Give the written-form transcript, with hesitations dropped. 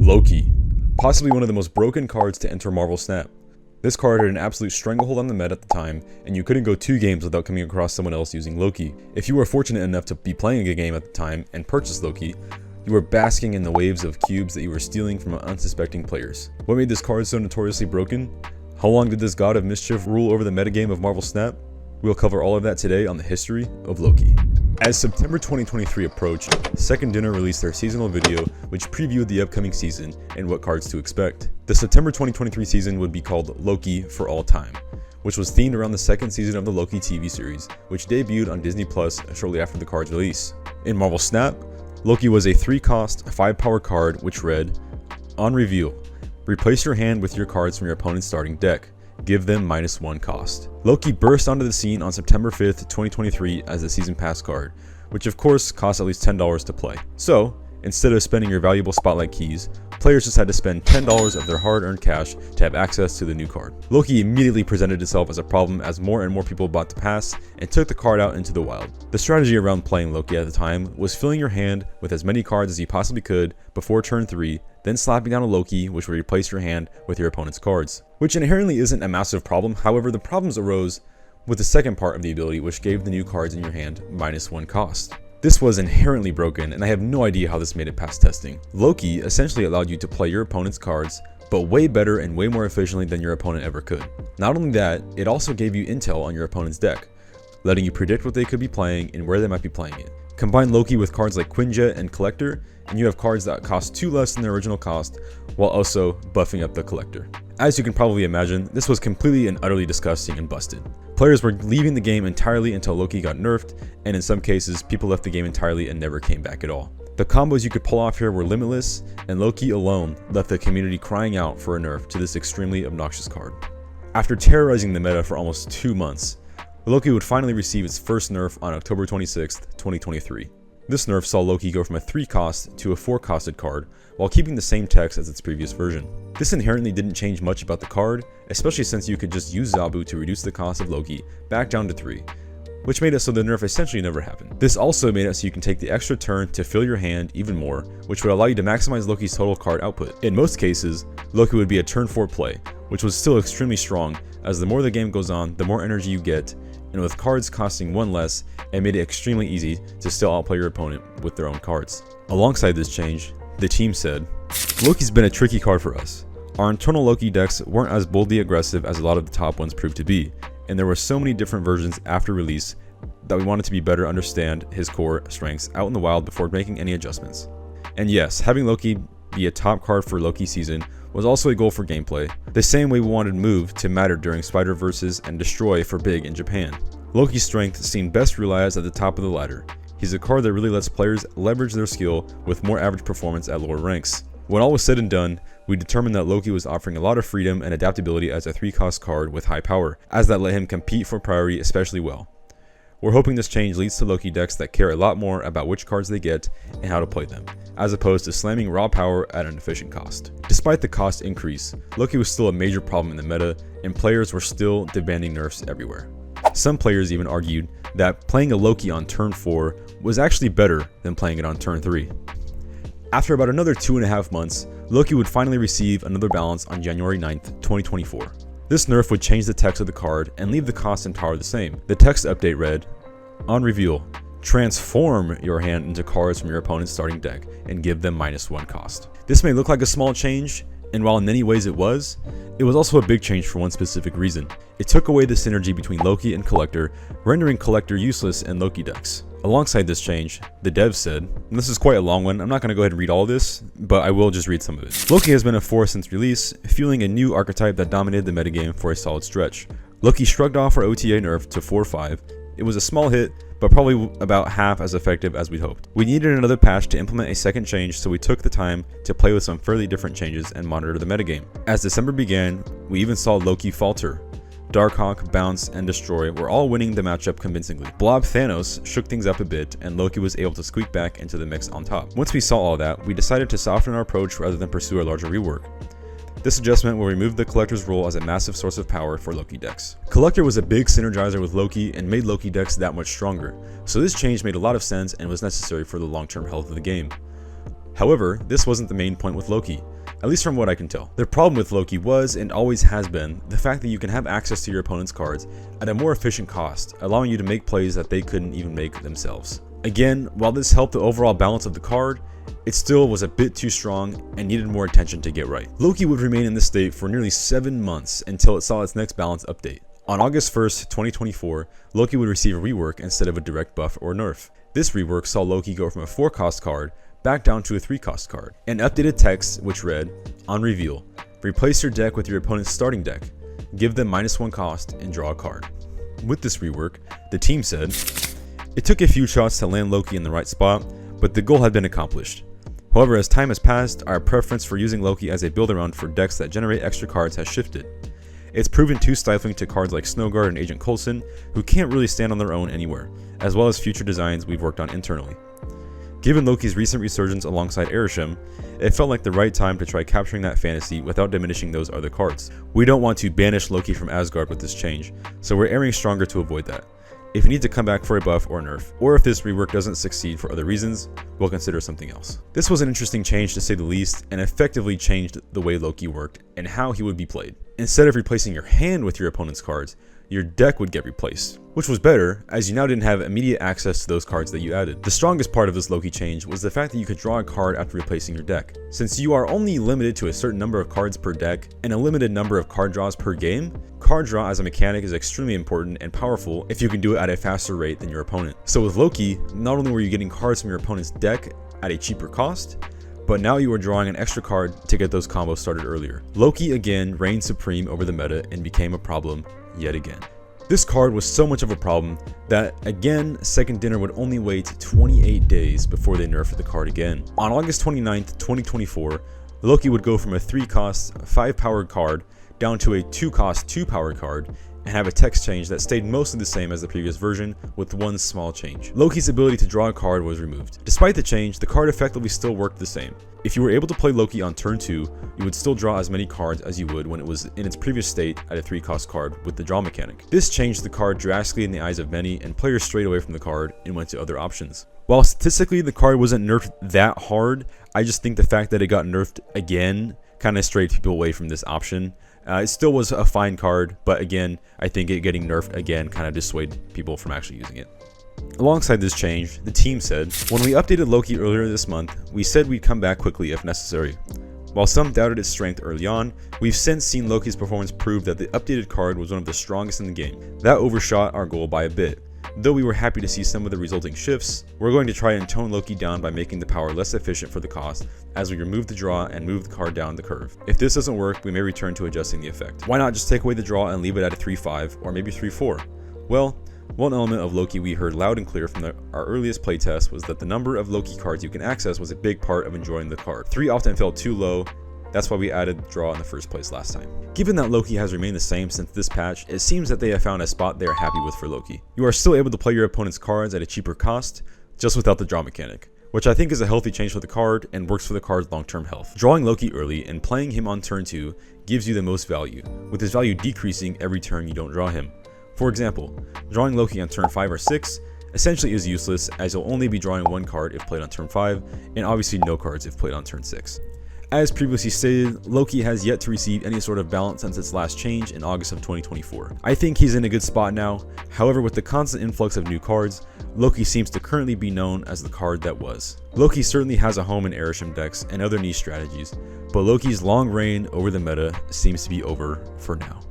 Loki, possibly one of the most broken cards to enter Marvel Snap. This card had an absolute stranglehold on the meta at the time, and you couldn't go 2 games without coming across someone else using Loki. If you were fortunate enough to be playing a game at the time and purchase Loki, you were basking in the waves of cubes that you were stealing from unsuspecting players. What made this card so notoriously broken? How long did this god of mischief rule over the metagame of Marvel Snap? We'll cover all of that today on the history of Loki. As September 2023 approached, Second Dinner released their seasonal video which previewed the upcoming season and what cards to expect. The September 2023 season would be called Loki for All Time, which was themed around the second season of the Loki TV series, which debuted on Disney Plus shortly after the card's release. In Marvel Snap, Loki was a 3-cost, 5-power card which read, on reveal, replace your hand with your cards from your opponent's starting deck. Give them -1 cost. Loki burst onto the scene on September 5th, 2023 as a season pass card, which of course costs at least $10 to play. So, instead of spending your valuable spotlight keys, players just had to spend $10 of their hard-earned cash to have access to the new card. Loki immediately presented itself as a problem as more and more people bought the pass and took the card out into the wild. The strategy around playing Loki at the time was filling your hand with as many cards as you possibly could before turn 3, then slapping down a Loki which would replace your hand with your opponent's cards. Which inherently isn't a massive problem, however the problems arose with the second part of the ability which gave the new cards in your hand -1 cost. This was inherently broken, and I have no idea how this made it past testing. Loki essentially allowed you to play your opponent's cards, but way better and way more efficiently than your opponent ever could. Not only that, it also gave you intel on your opponent's deck, letting you predict what they could be playing and where they might be playing it. Combine Loki with cards like Quinjet and Collector, and you have cards that cost 2 less than their original cost, while also buffing up the Collector. As you can probably imagine, this was completely and utterly disgusting and busted. Players were leaving the game entirely until Loki got nerfed, and in some cases, people left the game entirely and never came back at all. The combos you could pull off here were limitless, and Loki alone left the community crying out for a nerf to this extremely obnoxious card. After terrorizing the meta for almost 2 months, Loki would finally receive its first nerf on October 26th, 2023. This nerf saw Loki go from a 3-cost to a 4-costed card, while keeping the same text as its previous version. This inherently didn't change much about the card, especially since you could just use Zabu to reduce the cost of Loki back down to 3, which made it so the nerf essentially never happened. This also made it so you can take the extra turn to fill your hand even more, which would allow you to maximize Loki's total card output. In most cases, Loki would be a turn 4 play, which was still extremely strong, as the more the game goes on, the more energy you get, and with cards costing 1 less, it made it extremely easy to still outplay your opponent with their own cards. Alongside this change, the team said, Loki's been a tricky card for us. Our internal Loki decks weren't as boldly aggressive as a lot of the top ones proved to be, and there were so many different versions after release that we wanted to better understand his core strengths out in the wild before making any adjustments. And yes, having Loki be a top card for Loki season was also a goal for gameplay, the same way we wanted Move to matter during Spider-Verses and Destroy for Big in Japan. Loki's strength seemed best realized at the top of the ladder. He's a card that really lets players leverage their skill with more average performance at lower ranks. When all was said and done, we determined that Loki was offering a lot of freedom and adaptability as a 3-cost card with high power, as that let him compete for priority especially well. We're hoping this change leads to Loki decks that care a lot more about which cards they get and how to play them, as opposed to slamming raw power at an efficient cost. Despite the cost increase, Loki was still a major problem in the meta, and players were still demanding nerfs everywhere. Some players even argued that playing a Loki on turn 4 was actually better than playing it on turn 3. After about another 2.5 months, Loki would finally receive another balance on January 9th, 2024. This nerf would change the text of the card and leave the cost and power the same. The text update read, on reveal, transform your hand into cards from your opponent's starting deck and give them -1 cost. This may look like a small change, and while in many ways it was also a big change for one specific reason. It took away the synergy between Loki and Collector, rendering Collector useless in Loki decks. Alongside this change, the devs said, and this is quite a long one, I'm not going to go ahead and read all of this, but I will just read some of it. Loki has been a force since release, fueling a new archetype that dominated the metagame for a solid stretch. Loki shrugged off our OTA nerf to 4-5. It was a small hit, but probably about half as effective as we'd hoped. We needed another patch to implement a second change, so we took the time to play with some fairly different changes and monitor the metagame. As December began, we even saw Loki falter. Darkhawk, Bounce, and Destroy were all winning the matchup convincingly. Blob Thanos shook things up a bit, and Loki was able to squeak back into the mix on top. Once we saw all that, we decided to soften our approach rather than pursue a larger rework. This adjustment will remove the Collector's role as a massive source of power for Loki decks. Collector was a big synergizer with Loki and made Loki decks that much stronger, so this change made a lot of sense and was necessary for the long-term health of the game. However, this wasn't the main point with Loki. at least from what I can tell. The problem with Loki was, and always has been, the fact that you can have access to your opponent's cards at a more efficient cost, allowing you to make plays that they couldn't even make themselves. Again, while this helped the overall balance of the card, it still was a bit too strong and needed more attention to get right. Loki would remain in this state for nearly 7 months until it saw its next balance update. On August 1st, 2024, Loki would receive a rework instead of a direct buff or nerf. This rework saw Loki go from a 4-cost card back down to a 3-cost card. An updated text which read, on reveal, replace your deck with your opponent's starting deck, give them -1 cost and draw a card. With this rework, the team said, it took a few shots to land Loki in the right spot, but the goal had been accomplished. However, as time has passed, our preference for using Loki as a build-around for decks that generate extra cards has shifted. It's proven too stifling to cards like Snowguard and Agent Coulson, who can't really stand on their own anywhere, as well as future designs we've worked on internally. Given Loki's recent resurgence alongside Arishem, it felt like the right time to try capturing that fantasy without diminishing those other cards. We don't want to banish Loki from Asgard with this change, so we're airing stronger to avoid that. If you need to come back for a buff or nerf, or if this rework doesn't succeed for other reasons, we'll consider something else. This was an interesting change to say the least, and effectively changed the way Loki worked and how he would be played. Instead of replacing your hand with your opponent's cards, your deck would get replaced, which was better as you now didn't have immediate access to those cards that you added. The strongest part of this Loki change was the fact that you could draw a card after replacing your deck. Since you are only limited to a certain number of cards per deck and a limited number of card draws per game, card draw as a mechanic is extremely important and powerful if you can do it at a faster rate than your opponent. So with Loki, not only were you getting cards from your opponent's deck at a cheaper cost, but now you are drawing an extra card to get those combos started earlier. Loki again reigned supreme over the meta and became a problem yet again. This card was so much of a problem that, again, Second Dinner would only wait 28 days before they nerfed the card again. On August 29th, 2024, Loki would go from a 3-cost, 5-powered card down to a 2-cost, 2-powered card, and have a text change that stayed mostly the same as the previous version, with one small change. Loki's ability to draw a card was removed. Despite the change, the card effectively still worked the same. If you were able to play Loki on turn 2, you would still draw as many cards as you would when it was in its previous state at a 3-cost card with the draw mechanic. This changed the card drastically in the eyes of many, and players strayed away from the card and went to other options. While statistically the card wasn't nerfed that hard, I just think the fact that it got nerfed again kind of strayed people away from this option. It still was a fine card, but again, I think it getting nerfed again kind of dissuaded people from actually using it. Alongside this change, the team said, when we updated Loki earlier this month, we said we'd come back quickly if necessary. While some doubted its strength early on, we've since seen Loki's performance prove that the updated card was one of the strongest in the game. That overshot our goal by a bit. Though we were happy to see some of the resulting shifts, we're going to try and tone Loki down by making the power less efficient for the cost as we remove the draw and move the card down the curve. If this doesn't work, we may return to adjusting the effect. Why not just take away the draw and leave it at a 3-5 or maybe 3-4? Well, one element of Loki we heard loud and clear from our earliest playtest was that the number of Loki cards you can access was a big part of enjoying the card. 3 often felt too low. That's why we added draw in the first place last time. Given that Loki has remained the same since this patch, it seems that they have found a spot they are happy with for Loki. You are still able to play your opponent's cards at a cheaper cost, just without the draw mechanic, which I think is a healthy change for the card and works for the card's long-term health. Drawing Loki early and playing him on turn 2 gives you the most value, with his value decreasing every turn you don't draw him. For example, drawing Loki on turn 5 or 6 essentially is useless, as you'll only be drawing 1 card if played on turn 5, and obviously no cards if played on turn 6. As previously stated, Loki has yet to receive any sort of balance since its last change in August of 2024. I think he's in a good spot now. However, with the constant influx of new cards, Loki seems to currently be known as the card that was. Loki certainly has a home in Arishem decks and other niche strategies, but Loki's long reign over the meta seems to be over for now.